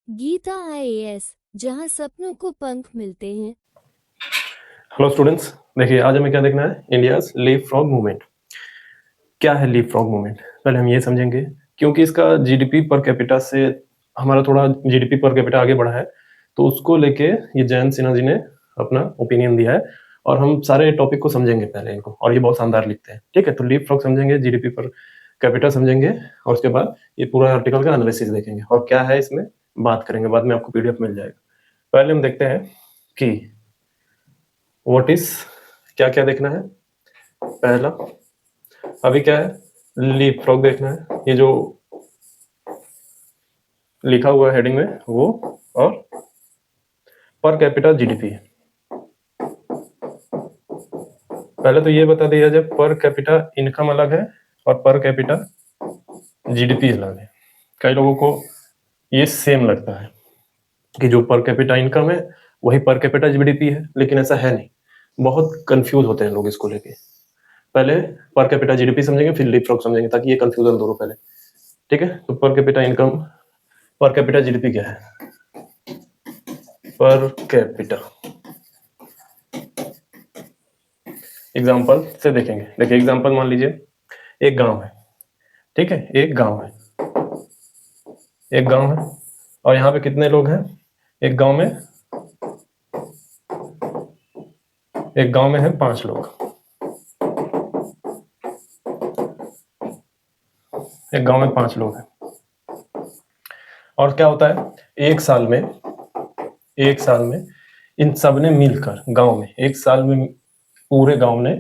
Gita IAS, जहां सपनों को पंख मिलते हैं। हेलो स्टूडेंट्स, देखिए आज हमें क्या देखना है, इंडियाज लीप फ्रॉग मूवमेंट। क्या है लीप फ्रॉग मूवमेंट, पहले हम ये समझेंगे, क्योंकि इसका जीडीपी पर कैपिटा से हमारा थोड़ा जीडीपी पर कैपिटा आगे बढ़ा है, तो उसको लेके ये जयंत सिन्हा जी ने अपना ओपिनियन दिया है और हम सारे टॉपिक को समझेंगे पहले इनको, और ये बहुत शानदार लिखते हैं। ठीक है, तो लीप फ्रॉग समझेंगे, जीडीपी पर कैपिटा समझेंगे, और उसके बाद ये पूरा आर्टिकल का एनालिसिस देखेंगे और क्या है इसमें बात करेंगे। बाद में आपको पीडीएफ मिल जाएगा। पहले हम देखते हैं कि व्हाट इज, क्या क्या देखना है। पहला अभी क्या है, लीप फ्रॉग देखना है, ये जो लिखा हुआ है हेडिंग में वो, और पर कैपिटा जीडीपी। पहले तो ये बता दिया जाए, पर कैपिटा इनकम अलग है और पर कैपिटा जीडीपी अलग है। कई लोगों को ये सेम लगता है कि जो पर कैपिटा इनकम है वही पर कैपिटा जीडीपी है, लेकिन ऐसा है नहीं। बहुत कंफ्यूज होते हैं लोग इसको लेके। पहले पर कैपिटा जीडीपी समझेंगे, फिर लीप फ्रॉग समझेंगे, ताकि ये कंफ्यूजन दूर हो पहले। ठीक है, तो per capita income, per capita GDP क्या है। पर कैपिटा एग्जाम्पल से देखेंगे। देखिए एग्जाम्पल मान लीजिए एक गांव है। ठीक है, एक गांव है, एक गांव है, और यहाँ पे कितने लोग हैं। एक गांव में, एक गांव में है 5 लोग। एक गांव में 5 लोग हैं, और क्या होता है, एक साल में, एक साल में इन सब ने मिलकर गांव में, एक साल में पूरे गांव ने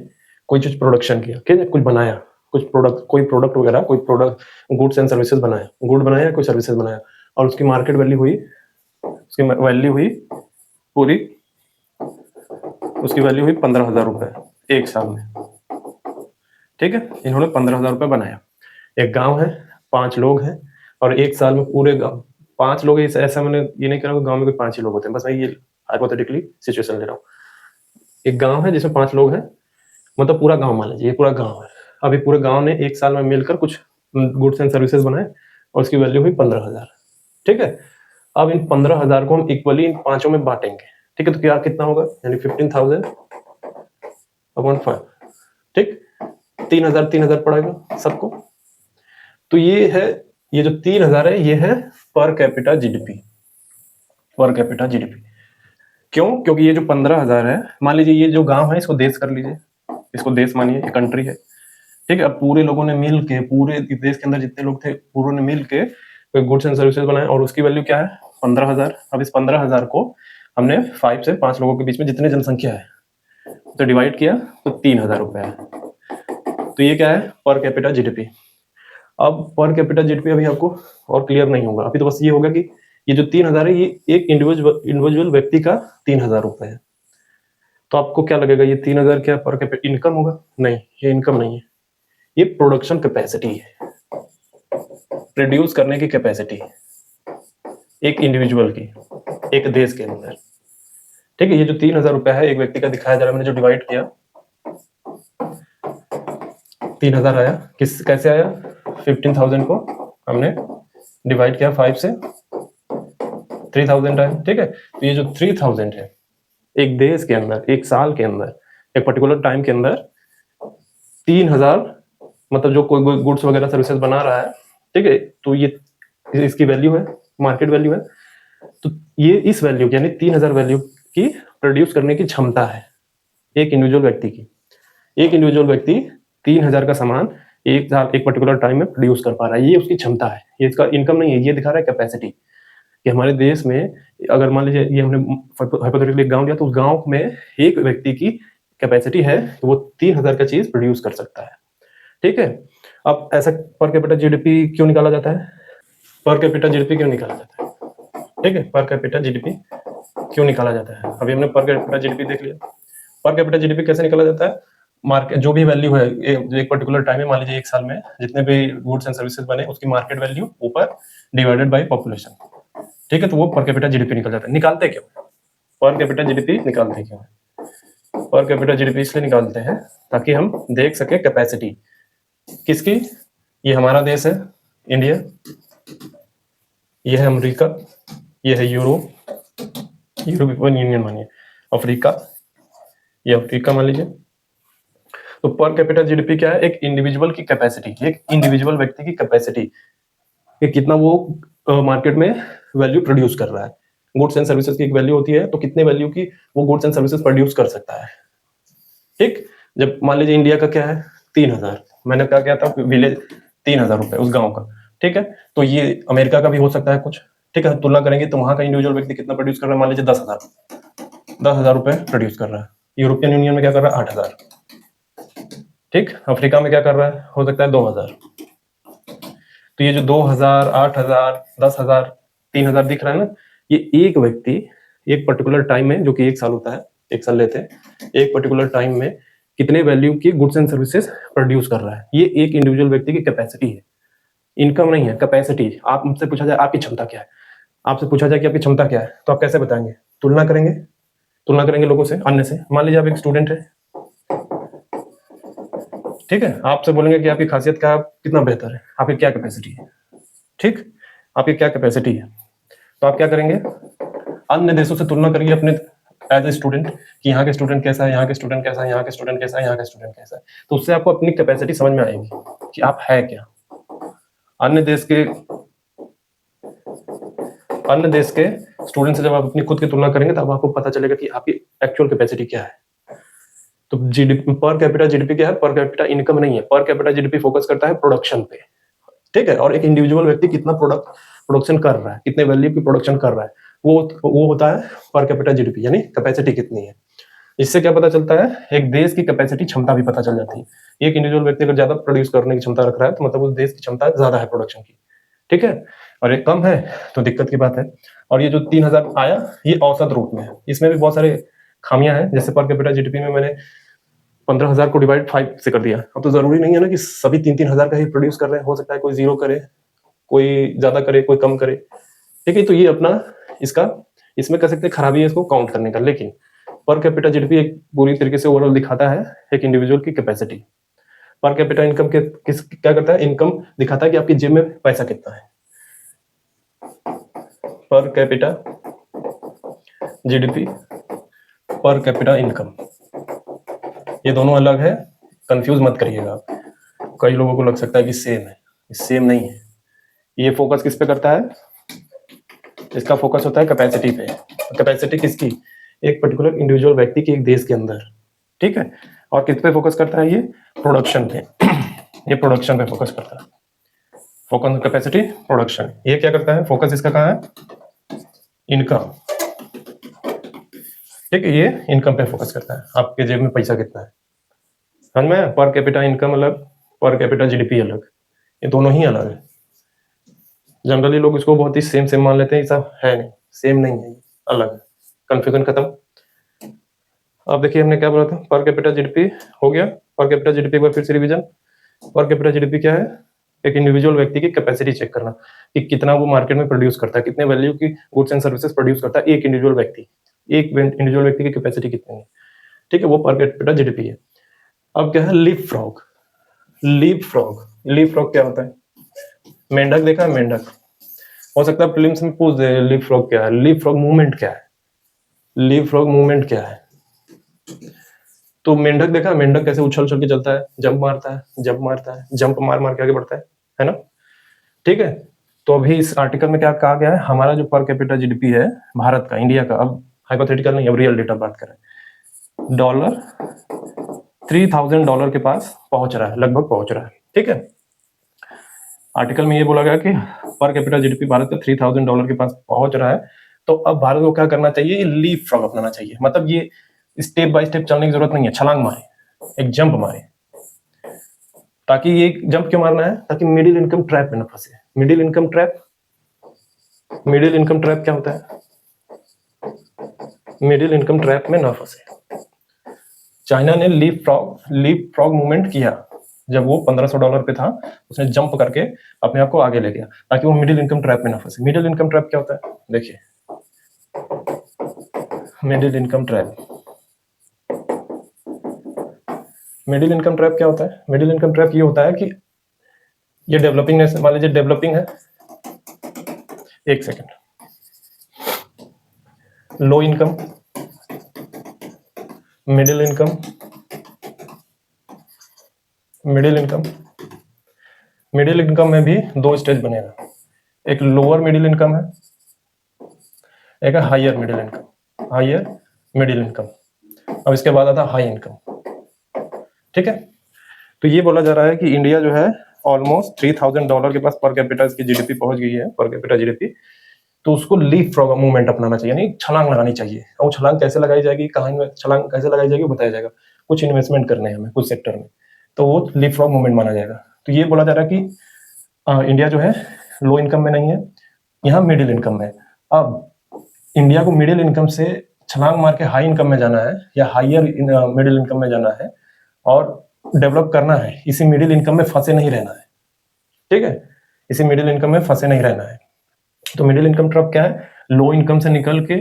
कोई चीज प्रोडक्शन किया, ठीक है, कुछ बनाया, कुछ प्रोडक्ट, कोई प्रोडक्ट वगैरह, कोई प्रोडक्ट, गुड्स एंड सर्विसेज बनाया, गुड बनाया, कोई सर्विसेज बनाया, और उसकी मार्केट वैल्यू हुई, उसकी वैल्यू हुई पूरी, उसकी वैल्यू हुई 15,000 रुपए एक साल में। ठीक है, इन्होंने 15,000 रुपए बनाया। एक गांव है, 5 लोग हैं, और एक साल में पूरे गांव 5 लोग, ऐसा मैंने ये नहीं कह रहा हूँ गांव में कोई 5 ही लोग होते हैं, बस मैं ये हाइपोथेटिकली सिचुएशन ले रहा हूँ। एक गांव है जिसमें 5 लोग हैं, मतलब पूरा गांव मान लीजिए, ये पूरा गांव है। अभी पूरे गांव ने एक साल में मिलकर कुछ गुड्स एंड सर्विसेज बनाए, और उसकी वैल्यू हुई 15,000। ठीक है, अब इन 15,000 को हम इक्वली इन पांचों में बांटेंगे। ठीक है, तो क्या कितना होगा, यानी 15,000 अपॉन 5। ठीक, 3,000 3,000 पड़ेगा सबको। तो ये है, ये जो 3,000 है ये है per capita GDP, per capita GDP. क्यों, क्योंकि ये जो 15,000 है, मान लीजिए ये जो गांव है इसको देश कर लीजिए, इसको देश मानिए, ये कंट्री है। ठीक है, अब पूरे लोगों ने मिल के, पूरे देश के अंदर जितने लोग थे पूरों ने मिल के गुड्स एंड सर्विसेज बनाए, और उसकी वैल्यू क्या है, 15,000। अब इस 15,000 को हमने 5 से 5 लोगों के बीच में जितनी जनसंख्या है तो डिवाइड किया, तो 3,000 रुपए है। तो ये क्या है, पर कैपिटा जीडीपी। अब पर कैपिटा जीडीपी अभी आपको और क्लियर नहीं होगा, अभी तो बस ये होगा कि ये जो 3,000 है ये एक इंडिविजुअल व्यक्ति का 3,000 रुपए है। तो आपको क्या लगेगा, ये 3,000 क्या पर कैपिटा इनकम होगा? नहीं, ये इनकम नहीं है, ये प्रोडक्शन कैपेसिटी है, प्रोड्यूस करने की कैपेसिटी एक इंडिविजुअल की, एक देश के अंदर। ठीक है, ये जो 3,000 रुपया है एक व्यक्ति का दिखाया जा रहा है, मैंने जो डिवाइड किया 3,000 आया, किस कैसे आया, 15,000 को हमने डिवाइड किया 5 से, 3,000 आया। ठीक है, तो ये जो 3,000 है एक देश के अंदर, एक साल के अंदर, एक पर्टिकुलर टाइम के अंदर 3,000, मतलब जो कोई गुड्स वगैरह सर्विसेज बना रहा है, ठीक है, तो ये इसकी वैल्यू है, मार्केट वैल्यू है। तो ये इस वैल्यू की, यानी 3,000 वैल्यू की प्रोड्यूस करने की क्षमता है एक इंडिविजुअल व्यक्ति की। एक इंडिविजुअल व्यक्ति 3,000 का सामान एक साल, एक पर्टिकुलर टाइम में प्रोड्यूस कर पा रहा है, ये उसकी क्षमता है, ये इसका इनकम नहीं है। ये दिखा रहा है कैपेसिटी, कि हमारे देश में अगर मान लीजिए ये हमने हाइपोथेटिकली एक गांव लिया, तो उस गांव में एक व्यक्ति की कैपेसिटी है कि वो 3,000 का चीज प्रोड्यूस कर सकता है। ठीक है, अब ऐसा पर कैपिटा जीडीपी क्यों निकाला जाता है, पर कैपिटा जीडीपी क्यों निकाला जाता है। ठीक है, पर कैपिटा जीडीपी क्यों निकाला जाता है, अभी हमने पर कैपिटा जीडीपी देख लिया। पर कैपिटा जीडीपी कैसे निकाला जाता है, मार्केट जो भी वैल्यू है एक पर्टिकुलर टाइम में, मान लीजिए एक साल में जितने भी गुड्स एंड सर्विसेज बने उसकी मार्केट वैल्यू ऊपर डिवाइडेड बाय पॉपुलेशन। ठीक है, तो वो पर कैपिटा जीडीपी निकल जाता है। निकालते क्यों, पर कैपिटा जीडीपी निकालते क्यों, पर कैपिटा जीडीपी इसलिए निकालते हैं ताकि हम देख सके कैपेसिटी किसकी। ये हमारा देश है इंडिया, ये है अमेरिका, ये है यूरोपियन यूनियन मानिए, अफ्रीका, ये अफ्रीका मान लीजिए। तो पर कैपिटल जीडीपी क्या है? एक इंडिविजुअल की कैपेसिटी, एक इंडिविजुअल व्यक्ति की कैपेसिटी कि कितना वो मार्केट में वैल्यू प्रोड्यूस कर रहा है। गुड्स एंड सर्विसेज की एक वैल्यू होती है, तो कितने वैल्यू की वो गुड्स एंड सर्विसेज प्रोड्यूस कर सकता है। ठीक, जब मान लीजिए इंडिया का क्या है 3000, मैंने क्या किया था विलेज 3000 रुपए उस गांव का, ठीक है। तो ये अमेरिका का भी हो सकता है कुछ, ठीक है। तुलना करेंगे तो वहां का इंडिविजुअल व्यक्ति कितना प्रोड्यूस कर रहा है, मान लीजिए 10,000 रुपए प्रोड्यूस कर रहा है। यूरोपियन यूनियन में क्या कर रहा है 8,000, ठीक। अफ्रीका में क्या कर रहा है, हो सकता है 2,000। तो ये जो 2,000, 8,000, 10,000, 3,000 दिख रहा है ना, ये एक व्यक्ति एक पर्टिकुलर टाइम में, जो कि एक साल होता है, एक साल लेते हैं, एक पर्टिकुलर टाइम में कितने वैल्यू की गुड्स एंड सर्विसेज प्रोड्यूस कर रहा है। ये एक इंडिविजुअल व्यक्ति की कैपेसिटी है, इनकम नहीं है, कैपेसिटी। आप मुझसे पूछा जाए आपकी क्षमता क्या है, आपसे पूछा जाए कि आपकी क्षमता क्या है, तो आप कैसे बताएंगे? तुलना करेंगे लोगों से, अन्य से। मान लीजिए आप एक स्टूडेंट है, ठीक है, आपसे बोलेंगे कि आपकी खासियत क्या है, कितना बेहतर है, आपकी क्या कैपेसिटी है, ठीक, आपकी क्या कैपेसिटी है। तो आप क्या करेंगे, अन्य देशों से तुलना करेंगे अपने एज ए स्टूडेंट कि यहाँ के स्टूडेंट कैसा है, यहाँ के स्टूडेंट कैसा है, यहाँ के स्टूडेंट कैसा है, यहाँ के स्टूडेंट कैसा है। तो उससे आपको अपनी कैपेसिटी समझ में आएगी कि आप है क्या। अन्य देश के स्टूडेंट से जब आप अपनी खुद की तुलना करेंगे तब आपको पता चलेगा कि आपकी एक्चुअल कैपेसिटी क्या है। तो जीडीपी, पर कैपिटा जीडीपी क्या है? पर कैपिटा इनकम नहीं है, पर कैपिटा जीडीपी फोकस करता है प्रोडक्शन पे, ठीक है। और एक इंडिविजुअल व्यक्ति कितना प्रोडक्शन कर रहा है, कितने वैल्यू की प्रोडक्शन कर रहा है, वो होता है पर कैपिटा जीडीपी, यानी कैपेसिटी कितनी है। इससे क्या पता चलता है, एक देश की कैपेसिटी, क्षमता भी पता चल जाती है। एक इंडिविजुअल व्यक्ति अगर ज्यादा प्रोड्यूस करने की क्षमता रख रहा है तो मतलब उस देश की क्षमता ज्यादा है प्रोडक्शन की, ठीक है। और एक कम है तो दिक्कत की बात है। और ये जो 3,000 आया, ये औसत रूप में है, इसमें भी बहुत सारे खामियां हैं। जैसे पर कैपिटा जीडीपी में मैंने 15,000 को डिवाइड 5 से कर दिया। अब तो जरूरी नहीं है ना कि सभी 3,000 का ही प्रोड्यूस कर रहे हैं, हो सकता है कोई जीरो करे, कोई ज्यादा करे, कोई कम करे, ठीक है। तो ये अपना इसका, इसमें कह सकते हैं खराबी है इसको काउंट करने का। लेकिन पर कैपिटा जीडीपी एक पूरी तरीके से ओवरऑल दिखाता है एक इंडिविजुअल की कैपेसिटी। पर कैपिटा इनकम के क्या करता है, इनकम दिखाता है कि आपकी जेब में पैसा कितना है। Per capita GDP, per capita income, ये दोनों अलग है, कंफ्यूज मत करिएगा आप। कई लोगों को लग सकता है कि सेम है, सेम नहीं है। ये फोकस किस पे करता है, इसका फोकस होता है कैपेसिटी पे। कैपेसिटी किसकी, एक पर्टिकुलर इंडिविजुअल व्यक्ति की एक देश के अंदर, ठीक है। और किस पे फोकस करता है, ये प्रोडक्शन पे, ये प्रोडक्शन पे फोकस करता है। फोकस कैपेसिटी प्रोडक्शन, ये क्या करता है, फोकस इसका कहाँ है, इनकम, ठीक है। ये इनकम पे फोकस करता है, आपके जेब में पैसा कितना है, समझ में। पर कैपिटा इनकम अलग, पर कैपिटा जीडीपी अलग, ये दोनों ही अलग है। जनरली लोग इसको बहुत ही सेम मान लेते हैं, ये सब है नहीं, सेम नहीं है, अलग है। कंफ्यूजन खत्म। अब देखिए हमने क्या बोला था, पर कैपिटा जीडीपी हो गया। पर कैपिटा जीडीपी एक बार फिर से रिवीजन। पर कैपिटा जीडीपी क्या है, एक इंडिविजुअल व्यक्ति की कैपेसिटी चेक करना कि कितना वो मार्केट में प्रोड्यूस करता है, कितने वैल्यू की गुड्स एंड सर्विसेज प्रोड्यूस करता है एक इंडिविजुअल व्यक्ति, एक इंडिविजुअल व्यक्ति की कैपेसिटी कितनी है, ठीक है। वो पर कैपिटा जीडीपी है। अब क्या है, लीप फ्रॉग। लीप फ्रॉग क्या होता है, मेंढक देखा है, मेंढक। हो सकता है प्रीलिम्स में पूछ दे लीप फ्रॉग क्या है, लीप फ्रॉग मूवमेंट क्या है, लीप फ्रॉग मूवमेंट क्या है। तो मेंढक देखा, मेंढक कैसे उछल उछल के चलता है, जंप मारता है, जंप मार मार के आगे बढ़ता है ना, ठीक है। तो अभी इस आर्टिकल में क्या कहा गया है, हमारा जो पर कैपिटा जीडीपी है भारत का, इंडिया का, अब हाइपोथेटिकल नहीं, अब रियल डेटा बात करें, $3,000 के पास पहुंच रहा है, लगभग पहुंच रहा है, ठीक है। आर्टिकल में ये बोला गया कि पर कैपिटा जीडीपी भारत का $3,000 के पास पहुंच रहा है। तो अब भारत को क्या करना चाहिए, लीप फ्रॉग अपनाना चाहिए। मतलब ये स्टेप बाय स्टेप चलने की जरूरत नहीं है, छलांग मारे, एक जंप मारे। ताकि ये जंप क्यों मारना है, ताकि मिडिल इनकम ट्रैप में न फंसे। मिडिल इनकम ट्रैप क्या होता है, मिडिल इनकम ट्रैप में न फंसे। चाइना ने लीप फ्रॉग मूवमेंट किया, जब वो $1,500 पे था, उसने जंप करके अपने आप को आगे ले गया ताकि वो मिडिल इनकम ट्रैप में ना फंसे। मिडिल इनकम ट्रैप क्या होता है, देखिए, मिडिल इनकम ट्रैप क्या होता है। मिडिल इनकम ट्रैप ये होता है कि ये डेवलपिंग नेशन, मान लीजिए डेवलपिंग है, एक second, low income, middle income, middle income. Middle income में भी दो स्टेज बनेगा, एक लोअर मिडिल इनकम है, एक है higher middle income, higher middle income. अब इसके बाद आता है हाई इनकम। ठीक है, तो ये बोला जा रहा है कि इंडिया जो है ऑलमोस्ट $3000 के पास पर कैपिटा इसकी जीडीपी पहुंच गई है, पर कैपिटा जीडीपी। तो उसको लीप फ्रॉग मूवमेंट अपनाना चाहिए, यानी छलांग लगानी चाहिए। और वो छलांग कैसे लगाई जाएगी, कहाँ में छलांग कैसे लगाई जाएगी बताया जाएगा। कुछ इन्वेस्टमेंट करने हैं हमें कुछ सेक्टर में, तो वो लीप फ्रॉग मूवमेंट माना जाएगा। तो ये बोला जा रहा है कि इंडिया जो है लो इनकम में नहीं है, यहाँ मिडिल इनकम में। अब इंडिया को मिडिल इनकम से छलांग मार के हाई इनकम में जाना है या हायर मिडिल इनकम में जाना है और डेवलप करना है, इसी मिडिल इनकम में फंसे नहीं रहना है। ठीक है, इसी मिडिल इनकम में फंसे नहीं रहना है। तो मिडिल इनकम ट्रैप क्या है, लो इनकम से निकल के,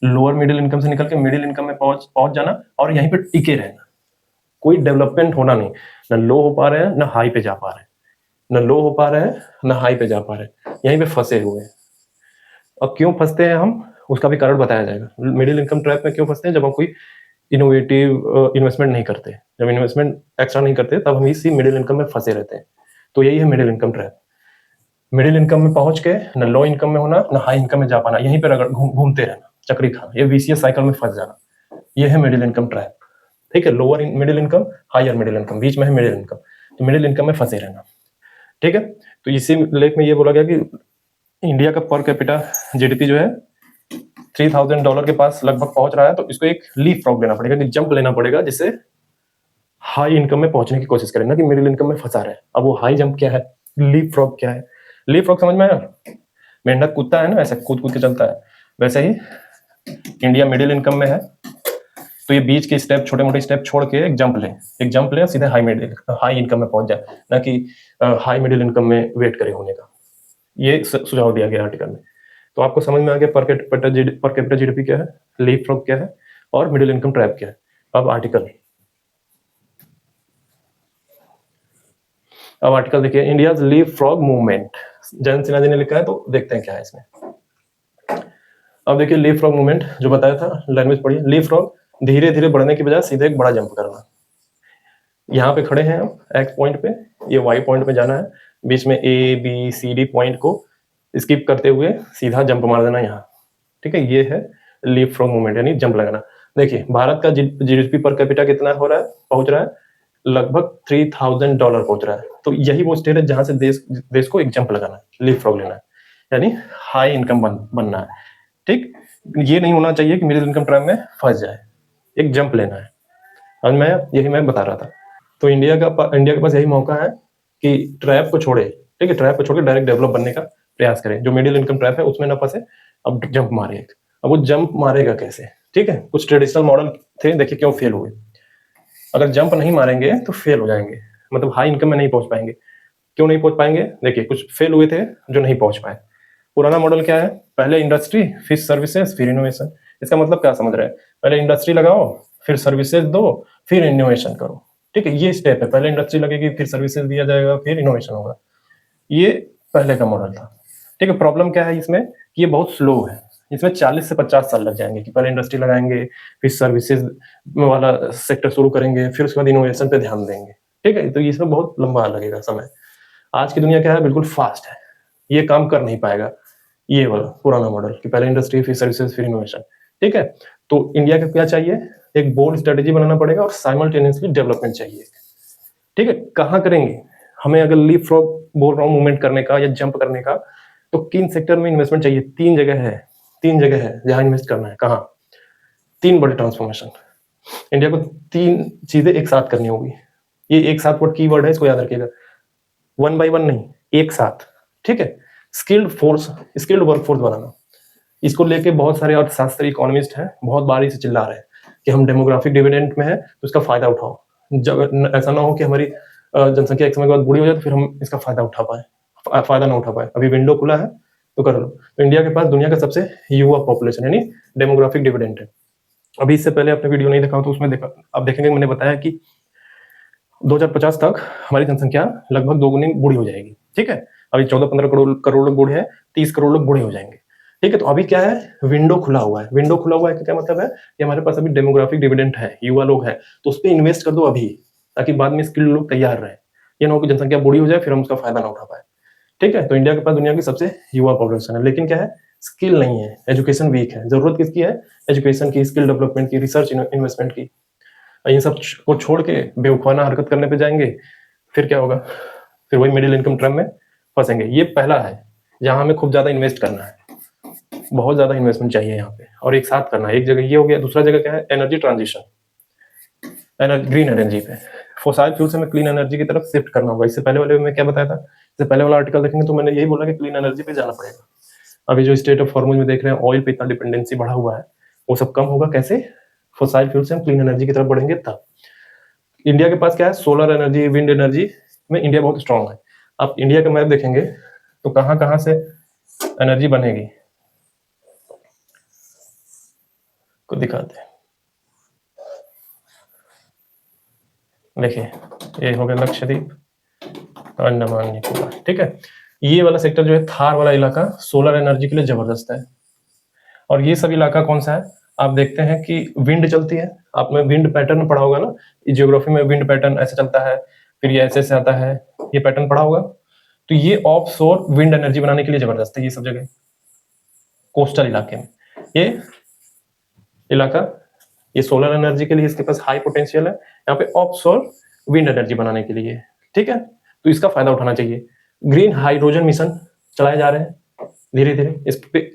लोअर मिडिल इनकम से निकल के मिडिल इनकम में पहुंच जाना और यहीं पे टिके रहना। कोई डेवलपमेंट होना नहीं, ना लो हो पा रहे हैं ना हाई पे जा पा रहे हैं, ना लो हो पा रहे हैं ना हाई पे जा पा रहे हैं, यहीं पे फंसे हुए हैं। अब क्यों फंसते हैं हम, उसका भी कारण बताया जाएगा। मिडिल इनकम ट्रैप में क्यों फंसते हैं, जब हम कोई इनोवेटिव इन्वेस्टमेंट नहीं करते, जब इन्वेस्टमेंट एक्स्ट्रा नहीं करते, तब हम इसी मिडिल इनकम में फंसे रहते हैं। तो यही है middle income trap. Middle income में पहुंच के न लो इनकम में होना न हाई इनकम में जा पाना, यहीं पर अगर घूमते रहना, चक्री खाना, ये वीसीएस साइकिल में फंस जाना, ये है मिडिल इनकम ट्रैप। ठीक है, lower middle income, higher middle income, बीच में है मिडिल इनकम। तो मिडिल इनकम में फंसे रहना। ठीक है, तो इसी लेख में ये बोला गया कि इंडिया का पर कैपिटा जीडीपी जो है $3000 के पास लगभग पहुंच रहा है, तो इसको एक लीप फ्रॉग लेना पड़ेगा, कि जंप लेना पड़ेगा, जिससे हाई इनकम में पहुंचने की कोशिश करें, ना कि मिडिल इनकम में फंसा रहे। अब वो हाई जंप क्या है, लीप फ्रॉग क्या है? लीप फ्रॉग समझ में आया? मेंढक कूदता है ना, ऐसे कूद कूद के चलता है, वैसे ही इंडिया मिडिल इनकम में है, तो ये बीच के स्टेप, छोटे मोटे स्टेप छोड़ के एक जंप ले सीधे हाई इनकम में पहुंच जाए, ना कि हाई मिडिल इनकम में वेट करे होने का। ये सुझाव दिया गया आर्टिकल में। तो आपको समझ में आ गया पर कैपिटा जीडीपी क्या है, लीप फ्रॉग क्या है और मिडिल इनकम ट्रैप क्या है। अब आर्टिकल देखिए, India leapfrog movement, Jayant Sinha ji ने लिखा है, तो देखते हैं क्या है इसमें। अब देखिए लीप फ्रॉग मूवमेंट जो बताया था, लैंग्वेज पढ़िए। लीप फ्रॉग धीरे धीरे बढ़ने की बजाय सीधे एक बड़ा जंप करना। यहाँ पे खड़े हैं हम एक्स पॉइंट पे, ये वाई पॉइंट पे जाना है, बीच में A B C D point को स्किप करते हुए सीधा जंप मार देना यहाँ। ठीक है, ये है लीप फ्रॉग मूवमेंट, यानी जंप लगाना। देखिए भारत का जीडीपी पर कैपिटा कितना हो रहा है, पहुंच रहा है लगभग $3000 पहुंच रहा है। तो यही वो स्टेट है जहां से देश को एक जंप लगाना है, लीप फ्रॉग लेना है, यानी हाई इनकम बनना है। ठीक, ये नहीं होना चाहिए कि मिडिल इनकम ट्रैप में फंस जाए, एक जंप लेना है। और यही मैं बता रहा था। तो इंडिया के पास यही मौका है कि ट्रैप को छोड़े, ठीक है, ट्रैप को छोड़ के डायरेक्ट डेवलप बनने का प्रयास करें। जो मिडिल इनकम ट्रैप है उसमें ना फंसे, अब जंप मारे। अब वो जंप मारेगा कैसे? ठीक है, कुछ ट्रेडिशनल मॉडल थे, देखिए क्यों फेल हुए। अगर जंप नहीं मारेंगे तो फेल हो जाएंगे, मतलब हाई इनकम में नहीं पहुंच पाएंगे। क्यों नहीं पहुंच पाएंगे? देखिए कुछ फेल हुए थे जो नहीं पहुंच पाए। पुराना मॉडल क्या है, पहले इंडस्ट्री फिर सर्विसेज फिर इनोवेशन। इसका मतलब क्या समझ रहे हैं, पहले इंडस्ट्री लगाओ फिर सर्विसेज दो फिर इनोवेशन करो। ठीक है, ये स्टेप है, पहले इंडस्ट्री लगेगी फिर सर्विसेज दिया जाएगा फिर इनोवेशन होगा। ये पहले का मॉडल था। ठीक है, प्रॉब्लम क्या है इसमें कि ये बहुत स्लो है, इसमें 40 से 50 साल लग जाएंगे कि पहले इंडस्ट्री लगाएंगे फिर सर्विसेज वाला सेक्टर शुरू करेंगे फिर उसके बाद इनोवेशन पे ध्यान देंगे। ठीक है, तो इसमें बहुत लंबा लगेगा समय। आज की दुनिया क्या है, बिल्कुल फास्ट है, ये काम कर नहीं पाएगा ये वाला पुराना मॉडल कि पहले इंडस्ट्री फिर सर्विसेज फिर इनोवेशन। ठीक है, तो इंडिया को क्या चाहिए, एक बोल्ड स्ट्रेटेजी बनाना पड़ेगा और साइमल्टेनियसली डेवलपमेंट चाहिए। ठीक है, कहाँ करेंगे हमें, अगर लीप फ्रॉग बोल रहा हूँ मूवमेंट करने का या जंप करने का, तो किन सेक्टर में इन्वेस्टमेंट चाहिए? तीन जगह है जहां इन्वेस्ट करना है। कहाँ? तीन बड़े ट्रांसफॉर्मेशन इंडिया को, तीन चीजें एक साथ करनी होगी। ये एक साथ वर्ड की वर्ड है, इसको याद रखिएगा, 1 by 1 नहीं, एक साथ। ठीक है, स्किल्ड वर्कफोर्स बनाना। इसको लेके बहुत सारे अर्थशास्त्री इकोनॉमिस्ट हैं, बहुत बारी से चिल्ला रहे हैं कि हम डेमोग्राफिक डिविडेंड में है तो इसका फायदा उठाओ। जब ऐसा ना हो कि हमारी जनसंख्या एक समय के बाद बूढ़ी हो जाए तो फिर हम इसका फायदा ना उठा पाए। अभी विंडो खुला है तो कर लो। तो इंडिया के पास दुनिया का सबसे युवा पॉपुलेशन यानी डेमोग्राफिक डिविडेंड है। अभी इससे पहले आपने वीडियो नहीं देखा तो उसमें आप देखेंगे, मैंने बताया कि 2050 तक हमारी जनसंख्या लगभग दोगुनी बूढ़ी हो जाएगी। ठीक है, अभी 14-15 करोड़ लोग बूढ़े हैं, 30 करोड़ लोग बूढ़े हो जाएंगे। ठीक है, तो अभी क्या है, विंडो खुला हुआ है। विंडो खुला हुआ है का क्या मतलब है कि हमारे पास अभी डेमोग्राफिक डिविडेंड है, युवा लोग हैं, तो उस पर इन्वेस्ट कर दो अभी, ताकि बाद में स्किल्ड लोग तैयार रहे। ये ना हो कि जनसंख्या बूढ़ी हो जाए फिर हम उसका फायदा ना उठा पाए। ठीक है, तो इंडिया के पास दुनिया की सबसे युवा पॉपुलेशन है, लेकिन क्या है, स्किल नहीं है, एजुकेशन वीक है। जरूरत किसकी है, एजुकेशन की, स्किल डेवलपमेंट की, रिसर्च इन्वेस्टमेंट की। इन सब को छोड़ के बेवकूफाना हरकत करने पे जाएंगे, फिर क्या होगा, फिर वही मिडिल इनकम ट्रैप में फंसेंगे। ये पहला है जहां हमें खूब ज्यादा इन्वेस्ट करना है, बहुत ज्यादा इन्वेस्टमेंट चाहिए यहाँ पे, और एक साथ करना है। एक जगह ये हो गया, दूसरा जगह क्या है, एनर्जी ट्रांजिशन, ग्रीन एनर्जी पे। फोसाइल फ्यूल से हमें क्लीन एनर्जी की तरफ शिफ्ट करना होगा। इससे पहले वाले में क्या बताया था, इससे पहले वाला आर्टिकल देखेंगे तो मैंने यही बोला कि क्लीन एनर्जी पे जाना पड़ेगा। अभी जो स्टेट ऑफ हॉर्मोज में देख रहे हैं, ऑयल पे इतना डिपेंडेंसी बढ़ा हुआ है, वो सब कम होगा कैसे, फोसाइल फ्यूल से हम क्लीन एनर्जी की तरफ बढ़ेंगे तब। इंडिया के पास क्या है, सोलर एनर्जी, विंड एनर्जी में इंडिया बहुत स्ट्रांग है। आप इंडिया का मैप देखेंगे तो कहां कहां से एनर्जी बनेगी को दिखाते हैं। देखिए, ये हो गया लक्षद्वीप, अंडमान निकोबार। ठीक है, ये वाला सेक्टर जो है, थार वाला इलाका सोलर एनर्जी के लिए जबरदस्त है। और ये सब इलाका कौन सा है, आप देखते हैं कि विंड चलती है, आपने विंड पैटर्न पढ़ा होगा ना, जियोग्राफी में विंड पैटर्न ऐसे चलता है, फिर ये ऐसे आता है, ये पैटर्न पढ़ा होगा। तो ये ऑफ शोर विंड एनर्जी बनाने के लिए जबरदस्त है ये सब जगह, कोस्टल इलाके में। ये इलाका, ये सोलर एनर्जी के लिए इसके पास हाई पोटेंशियल है, यहाँ पे ऑफ शोर विंड एनर्जी बनाने के लिए। ठीक है, तो इसका फायदा उठाना चाहिए। ग्रीन हाइड्रोजन मिशन चलाए जा रहे हैं धीरे धीरे,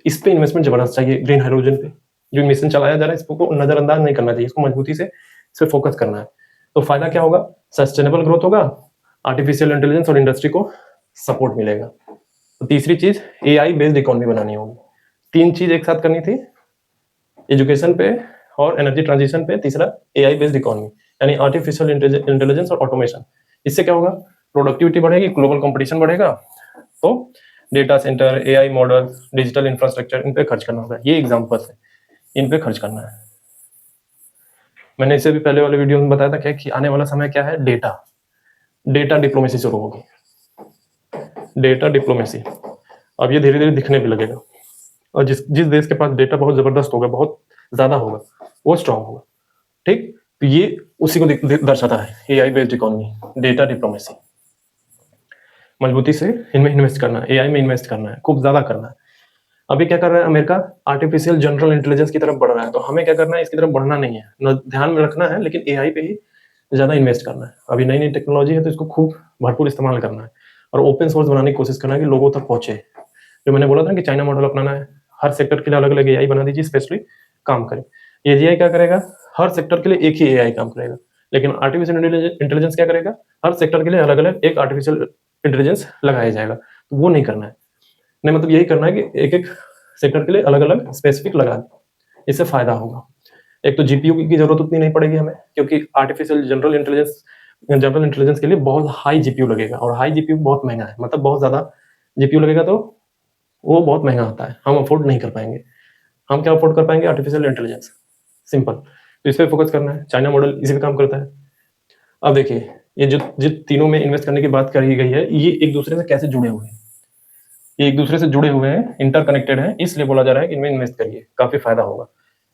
इस पे इन्वेस्टमेंट जबरदस्त चाहिए। ग्रीन हाइड्रोजन पे जो मिशन चलाया जा रहा है, इसको नजरअंदाज नहीं करना चाहिए, इसको मजबूती से इस पे फोकस करना है। तो फायदा क्या होगा, सस्टेनेबल ग्रोथ होगा, आर्टिफिशियल इंटेलिजेंस और इंडस्ट्री को सपोर्ट मिलेगा। तो तीसरी चीज, एआई बेस्ड इकोनॉमी बनानी होगी। तीन चीज एक साथ करनी थी, एजुकेशन पे और एनर्जी ट्रांजिशन पे, तीसरा एआई बेस्ड इकोनॉमी, यानी आर्टिफिशियल इंटेलिजेंस और ऑटोमेशन। इससे क्या होगा, प्रोडक्टिविटी बढ़ेगी, ग्लोबल कंपटीशन बढ़ेगा, तो data center, AI model, digital infrastructure, इन पे खर्च करना होगा। ये एग्जांपल्स है, इन पे खर्च करना है। मैंने इससे भी पहले वाले वीडियो में बताया था क्या कि आने वाला समय क्या है, डेटा डिप्लोमेसी शुरू होगी। डेटा डिप्लोमेसी अब ये धीरे धीरे दिखने भी लगेगा, और जिस देश के पास डेटा बहुत जबरदस्त होगा, बहुत ज्यादा होगा, वो स्ट्रांग होगा। ठीक, तो ये उसी को दर्शाता है, AI based economy, data diplomacy. मजबूती से इनमें इन्वेस्ट करना है, एआई में इन्वेस्ट करना है, खूब ज्यादा करना है। अभी क्या कर रहा है अमेरिका, आर्टिफिशियल जनरल इंटेलिजेंस की तरफ बढ़ रहा है, तो हमें क्या करना है, इसकी तरफ बढ़ना नहीं है, न ध्यान में रखना है, लेकिन एआई पे ही ज्यादा इन्वेस्ट करना है। अभी नई नई टेक्नोलॉजी है, तो इसको खूब भरपूर इस्तेमाल करना है, और ओपन सोर्स बनाने की कोशिश करना है कि लोगों तक पहुंचे। जो मैंने बोला था कि चाइना मॉडल अपनाना है, हर सेक्टर के लिए अलग अलग एआई बना दीजिए, स्पेशली काम करे। एजीआई क्या करेगा, हर सेक्टर के लिए एक ही एआई काम करेगा, लेकिन आर्टिफिशियल इंटेलिजेंस क्या करेगा, हर सेक्टर के लिए अलग अलग एक आर्टिफिशियल इंटेलिजेंस लगाया जाएगा। तो वो नहीं करना है, नहीं मतलब यही करना है कि एक एक सेक्टर के लिए अलग अलग स्पेसिफिक लगा दें, इससे फायदा होगा। एक तो जीपीयू की जरूरत उतनी नहीं पड़ेगी हमें, क्योंकि आर्टिफिशियल जनरल इंटेलिजेंस के लिए बहुत हाई जीपीयू लगेगा, और हाई जीपीयू बहुत महंगा है, मतलब बहुत ज्यादा जीपीयू लगेगा, तो वो बहुत महंगा आता है, हम अफोर्ड नहीं कर पाएंगे। हम क्या अफोर्ड कर पाएंगे, आर्टिफिशियल इंटेलिजेंस, सिंपल। तो इस पर फोकस करना है, चाइना मॉडल इसी पे काम करता है। अब देखिए, ये जो तीनों में इन्वेस्ट करने की बात करी गई है, ये एक दूसरे से कैसे जुड़े हुए हैं, ये एक दूसरे से जुड़े हुए हैं, इंटरकनेक्टेड हैं, इसलिए बोला जा रहा है कि इनमें इन्वेस्ट करिए, काफी फायदा होगा।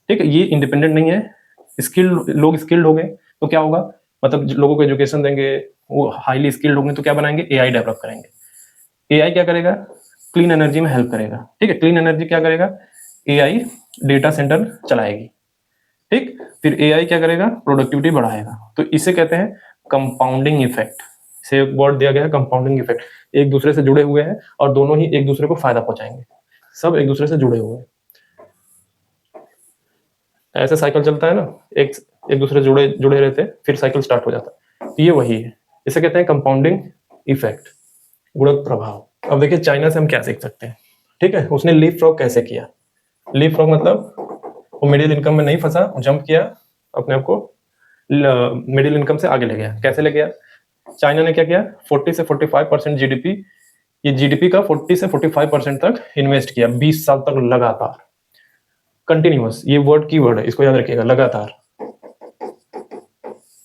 ठीक है, ये इंडिपेंडेंट नहीं है, स्किल्ड लोग स्किल्ड हो गए तो क्या होगा, मतलब लोगों को एजुकेशन देंगे, वो हाईली स्किल्ड होंगे, तो क्या बनाएंगे, एआई डेवलप करेंगे। एआई क्या करेगा, क्लीन एनर्जी में हेल्प करेगा। ठीक है, क्लीन एनर्जी क्या करेगा, एआई डेटा सेंटर चलाएगी। ठीक, फिर एआई क्या करेगा, प्रोडक्टिविटी बढ़ाएगा। तो इसे कहते हैं कंपाउंडिंग इफेक्ट, इसे वर्ड दिया गया है कंपाउंडिंग इफेक्ट। एक दूसरे से जुड़े हुए हैं और दोनों ही एक दूसरे को फायदा पहुंचाएंगे, सब एक दूसरे से जुड़े हुए हैं। ऐसे साइकिल चलता है ना, एक दूसरे से जुड़े रहते हैं, फिर साइकिल स्टार्ट हो जाता है। तो ये वही है, इसे कहते हैं कंपाउंडिंग इफेक्ट, गुणक प्रभाव। अब देखिए, चाइना से हम क्या सीख सकते हैं। ठीक है, उसने लीप फ्रॉग कैसे किया, लीप फ्रॉग मतलब वो मिडिल इनकम में नहीं फंसा, जंप किया, अपने आप को मिडिल इनकम से आगे ले गया। कैसे ले गया, चाइना ने क्या किया, 40 से 45% जीडीपी, ये जीडीपी का 40 से 45% तक इन्वेस्ट किया, 20 साल तक लगातार, कंटिन्यूअस। ये वर्ड की वर्ड है, इसको याद रखिएगा, लगातार।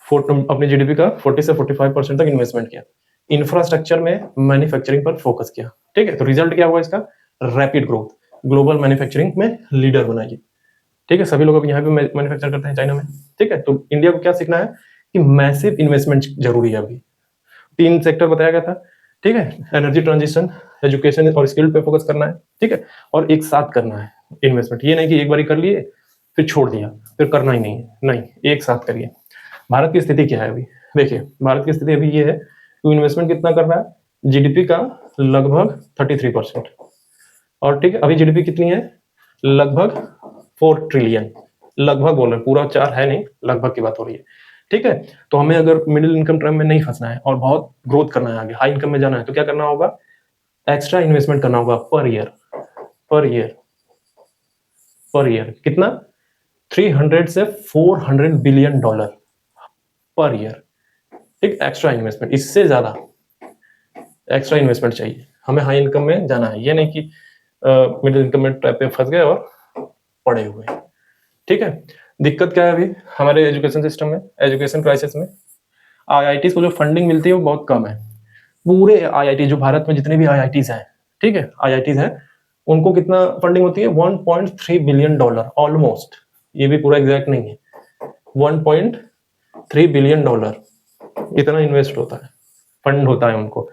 अपने जीडीपी का 40 से 45% तक इन्वेस्टमेंट किया, इंफ्रास्ट्रक्चर में मैन्युफैक्चरिंग पर फोकस किया। ठीक है, तो रिजल्ट क्या हुआ इसका, रैपिड ग्रोथ। ग्लोबल मैन्युफैक्चरिंग में लीडर बनाइए। ठीक है, सभी लोग अब यहाँ पे मैन्युफैक्चर करते हैं चाइना में। ठीक है, तो इंडिया को क्या सीखना है कि मैसिव इन्वेस्टमेंट जरूरी है। अभी 3 सेक्टर बताया गया था। ठीक है, एनर्जी ट्रांजिशन, एजुकेशन और स्किल पे फोकस करना है। ठीक है, और एक साथ करना है इन्वेस्टमेंट। ये नहीं कि एक बार कर लिए फिर छोड़ दिया फिर करना ही नहीं है, नहीं, एक साथ करिए। भारत की स्थिति क्या है अभी? देखिए, भारत की स्थिति अभी ये है कि इन्वेस्टमेंट कितना कर रहा है, जीडीपी का लगभग 33%। और ठीक है, अभी जीडीपी कितनी है, लगभग 4 ट्रिलियन। लगभग बोल रहे हैं, पूरा 4 है नहीं, लगभग की बात हो रही है। ठीक है, तो हमें अगर मिडिल इनकम ट्रैप में नहीं फंसना है और बहुत ग्रोथ करना है, आगे हाई इनकम में जाना है, तो क्या करना होगा, एक्स्ट्रा इन्वेस्टमेंट करना होगा पर ईयर। पर ईयर कितना, 300 से 400 बिलियन डॉलर पर ईयर। ठीक, एक्स्ट्रा इन्वेस्टमेंट, इससे ज्यादा एक्स्ट्रा इन्वेस्टमेंट चाहिए हमें, हाई इनकम में जाना है। ये नहीं कि मिडिल इनकम में ट्रैप पे फंस गए और पड़े हुए। ठीक है, दिक्कत क्या है अभी हमारे एजुकेशन सिस्टम में, एजुकेशन क्राइसिस में आईआईटी को जो फंडिंग मिलती है वो बहुत कम है। पूरे आईआईटी जो भारत में जितने भी आईआईटीज हैं, ठीक है, आईआईटीज हैं, उनको कितना फंडिंग होती है, 1.3 बिलियन डॉलर ऑलमोस्ट। ये भी पूरा एग्जैक्ट नहीं है, 1.3 बिलियन डॉलर इतना इन्वेस्ट होता है, फंड होता है उनको।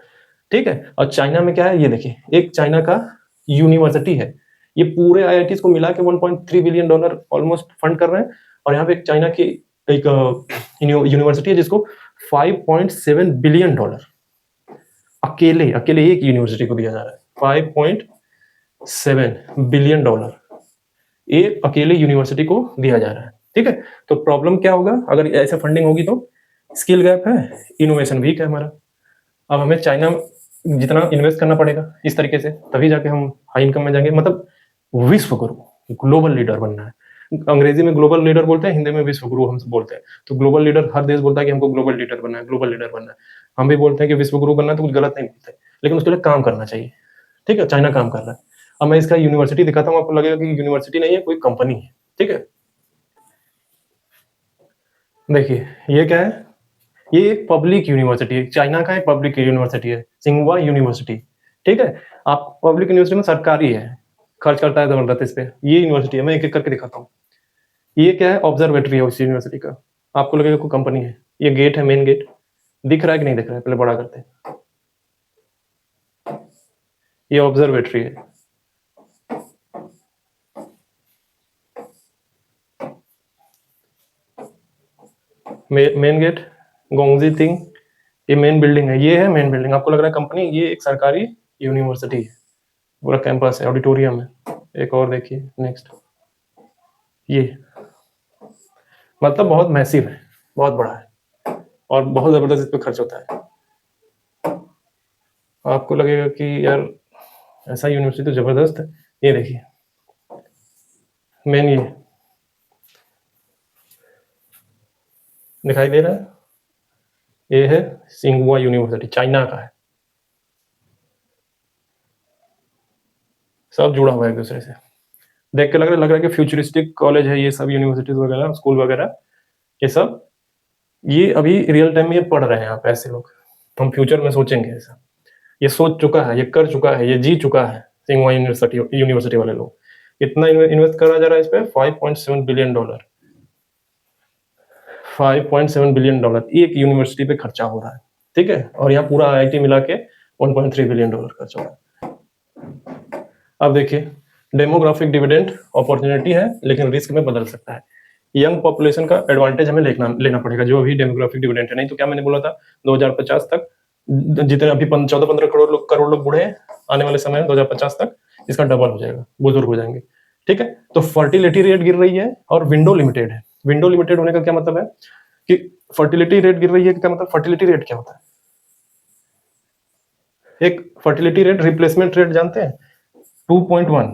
ठीक है, और चाइना में क्या है, ये देखिए, एक चाइना का यूनिवर्सिटी है, ये पूरे आईआईटीज को मिला के 1.3 बिलियन डॉलर ऑलमोस्ट फंड कर रहे हैं। और यहाँ पे एक चाइना की एक यूनिवर्सिटी है जिसको 5.7 बिलियन डॉलर अकेले अकेले एक यूनिवर्सिटी को दिया जा रहा है। 5.7 बिलियन डॉलर एक अकेले यूनिवर्सिटी को दिया जा रहा है। ठीक है, तो प्रॉब्लम क्या होगा अगर ऐसे फंडिंग होगी, तो स्किल गैप है, इनोवेशन वीक है हमारा। अब हमें चाइना जितना इन्वेस्ट करना पड़ेगा इस तरीके से, तभी जाके हम हाई इनकम में जाएंगे। मतलब विश्व गुरु, ग्लोबल लीडर बनना है। अंग्रेजी में ग्लोबल लीडर बोलते हैं, हिंदी में विश्व गुरु हम बोलते हैं। तो ग्लोबल लीडर, हर देश बोलता है कि हमको ग्लोबल लीडर बनना है, ग्लोबल लीडर बनना है। हम भी बोलते हैं कि विश्व गुरु बनना है, तो कुछ गलत नहीं बोलते, लेकिन उसके लिए काम करना चाहिए। ठीक है, चाइना काम कर रहा है। अब मैं इसका यूनिवर्सिटी दिखाता हूँ, आपको लगेगा कि यूनिवर्सिटी नहीं है, कोई कंपनी है। ठीक है, देखिए ये क्या है, ये एक पब्लिक यूनिवर्सिटी है, चाइना का एक पब्लिक यूनिवर्सिटी है, सिंगवा यूनिवर्सिटी। ठीक है, आप पब्लिक यूनिवर्सिटी में सरकारी है, खर्च करता है जबरदस्त इस पे। ये यूनिवर्सिटी है, मैं एक एक करके दिखाता हूँ। ये क्या है, ऑब्जर्वेटरी है उस यूनिवर्सिटी का। आपको लगेगा कोई कंपनी है। ये गेट है, मेन गेट दिख रहा है कि नहीं दिख रहा है, पहले बड़ा करते हैं। ये ऑब्जर्वेटरी है। मेन गेट गोंगजी थिंग, ये मेन बिल्डिंग है, ये है मेन बिल्डिंग। आपको लग रहा है कंपनी, ये एक सरकारी यूनिवर्सिटी है, पूरा कैंपस है, ऑडिटोरियम है। एक और देखिए नेक्स्ट, ये मतलब बहुत मैसिव है, बहुत बड़ा है और बहुत जबरदस्त इस पे खर्च होता है। आपको लगेगा कि यार ऐसा यूनिवर्सिटी तो जबरदस्त है। ये देखिए मेन, ये दिखाई दे रहा है, ये है सिंगहुआ यूनिवर्सिटी, चाइना का है। सब जुड़ा हुआ है एक दूसरे से, देख के लग रहा है कि फ्यूचरिस्टिक कॉलेज है ये सब, यूनिवर्सिटीज वगैरह, स्कूल वगैरह, ये सब ये अभी रियल टाइम में ये पढ़ रहे हैं यहाँ पे ऐसे लोग। हम फ्यूचर में सोचेंगे ऐसा, ये सोच चुका है, ये कर चुका है, ये जी चुका है सिंगहुआ यूनिवर्सिटी वाले लोग। इतना इन्वेस्ट करा जा रहा है इस पे, 5.7 बिलियन डॉलर। 5.7 बिलियन डॉलर एक यूनिवर्सिटी पे खर्चा हो रहा है। ठीक है, और यहाँ पूरा आईआईटी मिला के 1.3 बिलियन डॉलर खर्च हो रहा है। अब देखिए, डेमोग्राफिक डिविडेंड अपॉर्चुनिटी है, लेकिन रिस्क में बदल सकता है। यंग पॉपुलेशन का एडवांटेज हमें लेना पड़ेगा, जो अभी डेमोग्राफिक डिविडेंड है। नहीं तो क्या मैंने बोला था, 2050 तक जितने अभी 14-15 करोड़ लोग बूढ़े हैं, आने वाले समय में 2050 तक इसका डबल हो जाएगा, बुजुर्ग हो जाएंगे। ठीक है, तो फर्टिलिटी रेट गिर रही है और विंडो लिमिटेड है। विंडो लिमिटेड होने का क्या मतलब है कि फर्टिलिटी रेट गिर रही है, क्या मतलब, फर्टिलिटी रेट क्या होता है, एक फर्टिलिटी रेट, रिप्लेसमेंट रेट जानते हैं, 2.1।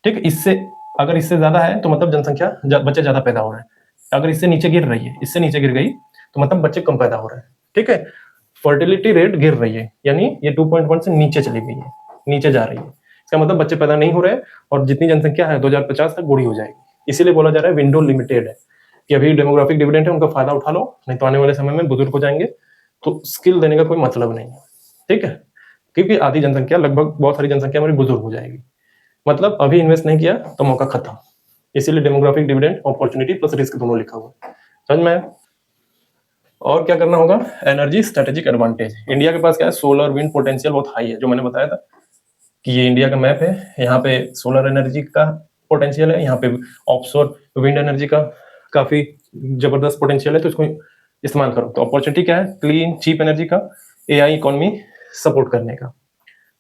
ठीक, इससे अगर इससे ज्यादा है तो मतलब जनसंख्या बच्चे ज्यादा पैदा हो रहे हैं। अगर इससे नीचे गिर रही है, इससे नीचे गिर गई, तो मतलब बच्चे कम पैदा हो रहे हैं। ठीक है, फर्टिलिटी रेट गिर रही है, यानी ये 2.1 से नीचे चली गई है, नीचे जा रही है। इसका मतलब बच्चे पैदा नहीं हो रहे हैं, और जितनी जनसंख्या है 2050 तक बूढ़ी हो जाएगी। इसीलिए बोला जा रहा है विंडो लिमिटेड है, कि अभी डेमोग्राफिक डिविडेंड है, उनका फायदा उठा लो, नहीं तो आने वाले समय में बुजुर्ग हो जाएंगे, तो स्किल देने का कोई मतलब नहीं है। ठीक है, क्योंकि आधी जनसंख्या, लगभग बहुत सारी जनसंख्या हमारी बुजुर्ग हो जाएगी। मतलब अभी इन्वेस्ट नहीं किया तो मौका खत्म। इसीलिए demographic dividend opportunity plus risk दोनों लिखा हुआ है। समझ में आया? और क्या करना होगा, एनर्जी स्ट्रेटेजिक एडवांटेज। इंडिया के पास क्या है, सोलर विंड पोटेंशियल बहुत हाई है, जो मैंने बताया था कि ये इंडिया का मैप है। यहाँ पे सोलर एनर्जी का पोटेंशियल है, यहाँ पे ऑफशोर विंड एनर्जी का काफी जबरदस्त पोटेंशियल है, तो इसको इस्तेमाल करो। तो अपॉर्चुनिटी क्या है, क्लीन चीप एनर्जी का, एआई इकोनॉमी सपोर्ट करने का।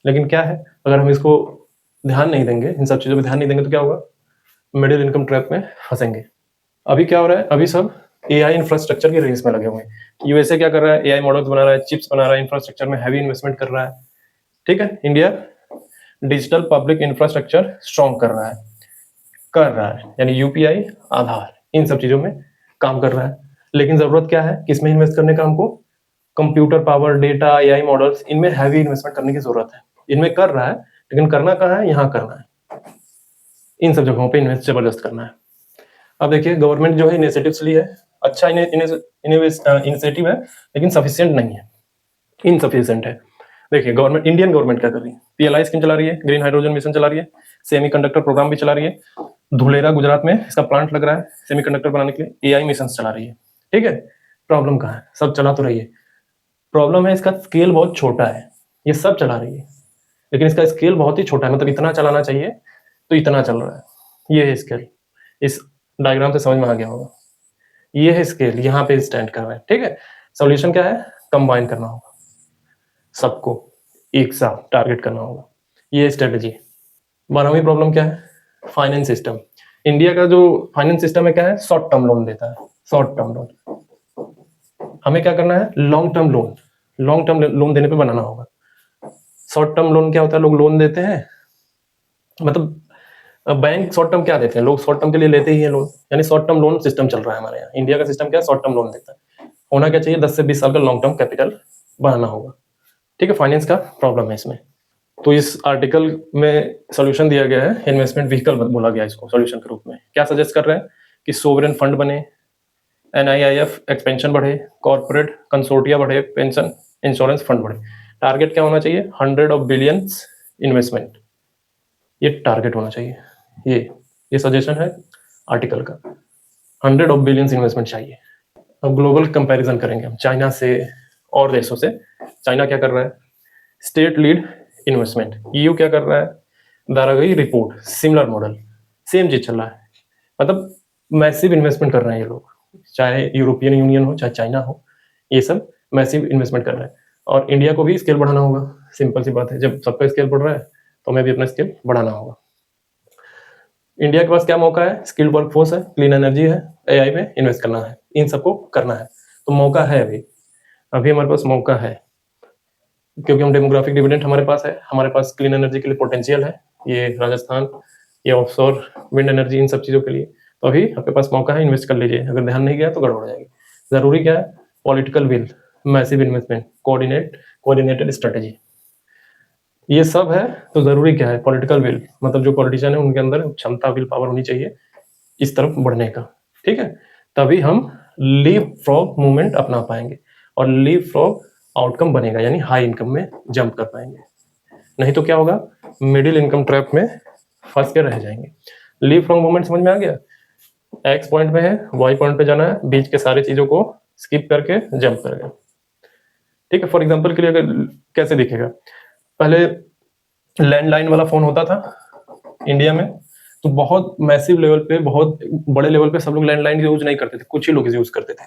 लेकिन क्या है, अगर हम इसको ध्यान नहीं देंगे, इन सब चीजों पे ध्यान नहीं देंगे तो क्या होगा, मिडिल इनकम ट्रैप में फंसेंगे। अभी क्या हो रहा है, अभी सब एआई इंफ्रास्ट्रक्चर की रेस में लगे हुए हैं। यूएसए क्या कर रहा है, एआई मॉडल्स बना रहा है, चिप्स बना रहा है, इंफ्रास्ट्रक्चर में हैवी इन्वेस्टमेंट कर रहा है। ठीक है, India digital public infrastructure strong कर रहा है, यानी यूपीआई, आधार, इन सब चीजों में काम कर रहा है। लेकिन जरूरत क्या है, किसमें इन्वेस्ट करने का हमको, computer power, data, AI models, इनमें हैवी इन्वेस्टमेंट करने की जरूरत है। इनमें कर रहा है, लेकिन करना कहाँ है, यहाँ करना है, इन सब जगहों पे इन्वेस्ट जबरदस्त करना है। अब देखिए, गवर्नमेंट जो है इनिशिएटिव्स ली है, अच्छा इनिशिएटिव है, लेकिन सफिशिएंट नहीं है, इनसफिशिएंट है। देखिए गवर्नमेंट, इंडियन गवर्नमेंट क्या कर रही है, पीएलआई स्कीम चला रही है, ग्रीन हाइड्रोजन मिशन चला रही है, सेमीकंडक्टर प्रोग्राम भी चला रही है, धुलेरा गुजरात में इसका प्लांट लग रहा है सेमीकंडक्टर बनाने के लिए, एआई मिशन चला रही है। ठीक है, प्रॉब्लम कहाँ है, सब चला तो रही है, प्रॉब्लम है इसका स्केल बहुत छोटा है। ये सब चला रही है लेकिन इसका स्केल बहुत ही छोटा है, मतलब इतना चलाना चाहिए तो इतना चल रहा है। ये है स्केल, इस डायग्राम से समझ में आ गया होगा। ये है स्केल, यहाँ पे स्टैंड कर रहा है। ठीक है, सॉल्यूशन क्या है, कंबाइन करना होगा, सबको एक साथ टारगेट करना होगा, ये स्ट्रेटेजी। 12वीं प्रॉब्लम क्या है, फाइनेंस सिस्टम। इंडिया का जो फाइनेंस सिस्टम है क्या है, शॉर्ट टर्म लोन देता है, शॉर्ट टर्म लोन। हमें क्या करना है, long term loan, long term loan देने पे बनाना होगा। शॉर्ट टर्म लोन क्या होता है, लोग लोन देते हैं, मतलब बैंक शॉर्ट टर्म क्या देते हैं, लोग शॉर्ट टर्म के लिए लेते ही है लोन, यानी शॉर्ट टर्म लोन सिस्टम चल रहा है हमारे यहाँ। इंडिया का सिस्टम क्या है, शॉर्ट टर्म लोन देता है। होना क्या चाहिए, 10 से 20 साल का लॉन्ग टर्म कैपिटल बनाना होगा। ठीक है, फाइनेंस का प्रॉब्लम है इसमें। तो इस आर्टिकल में सोल्यूशन दिया गया है, इन्वेस्टमेंट व्हीकल बोला गया इसको सोल्यूशन के रूप में। क्या सजेस्ट कर रहे हैं कि सोवरेन फंड बने, एनआईआईएफ एक्सपेंशन बढ़े, कॉर्पोरेट कंसोर्टिया बढ़े, पेंशन इंश्योरेंस फंड बढ़े। टारगेट क्या होना चाहिए, 100 ऑफ बिलियंस इन्वेस्टमेंट, ये टारगेट होना चाहिए। ये सजेशन है आर्टिकल का, 100 ऑफ बिलियंस इन्वेस्टमेंट चाहिए। अब ग्लोबल कंपैरिजन करेंगे हम चाइना से और देशों से। चाइना क्या कर रहा है, स्टेट लीड इन्वेस्टमेंट। ईयू क्या कर रहा है, दारागई रिपोर्ट, सिमिलर मॉडल, सेम चीज चल रहा है, मतलब मैसिव इन्वेस्टमेंट कर रहे हैं ये लोग, चाहे यूरोपियन यूनियन हो चाहे चाइना हो, ये सब मैसिव इन्वेस्टमेंट कर रहे हैं। और इंडिया को भी स्केल बढ़ाना होगा, सिंपल सी बात है, जब सबका स्केल बढ़ रहा है तो हमें भी अपना स्केल बढ़ाना होगा। इंडिया के पास क्या मौका है, स्किल्ड वर्कफोर्स है, क्लीन एनर्जी है, एआई में इन्वेस्ट करना है, इन सबको करना है, तो मौका है अभी हमारे पास मौका है, क्योंकि हम डेमोग्राफिक डिविडेंड हमारे पास है, हमारे पास क्लीन एनर्जी के लिए पोटेंशियल है, ये राजस्थान, ये ऑफशोर विंड एनर्जी, इन सब चीज़ों के लिए। तो अभी आपके पास मौका है, इन्वेस्ट कर लीजिए। अगर ध्यान नहीं गया तो गड़बड़ हो जाएगी। जरूरी क्या है, political will, massive investment, coordinated strategy, ये सब है। तो जरूरी क्या है, पॉलिटिकल विल, मतलब जो पॉलिटिशियन है उनके अंदर क्षमता, विल पावर होनी चाहिए इस तरफ बढ़ने का। ठीक है, तभी हम लीप फ्रॉग मूवमेंट अपना पाएंगे और लीप फ्रॉग आउटकम बनेगा, यानी हाई इनकम में जंप कर पाएंगे। नहीं तो क्या होगा, मिडिल इनकम ट्रैप में फंस के रह जाएंगे। लीप फ्रॉग मूवमेंट समझ में आ गया, एक्स पॉइंट पे है, वाई पॉइंट पे जाना है, बीच के सारी चीजों को स्किप करके जंप कर गया। ठीक है, फॉर एग्जाम्पल के लिए अगर कैसे दिखेगा, पहले लैंडलाइन वाला फोन होता था इंडिया में, तो बहुत मैसिव लेवल पे, बहुत बड़े लेवल पे सब लोग लैंडलाइन यूज नहीं करते थे, कुछ ही लोग यूज करते थे।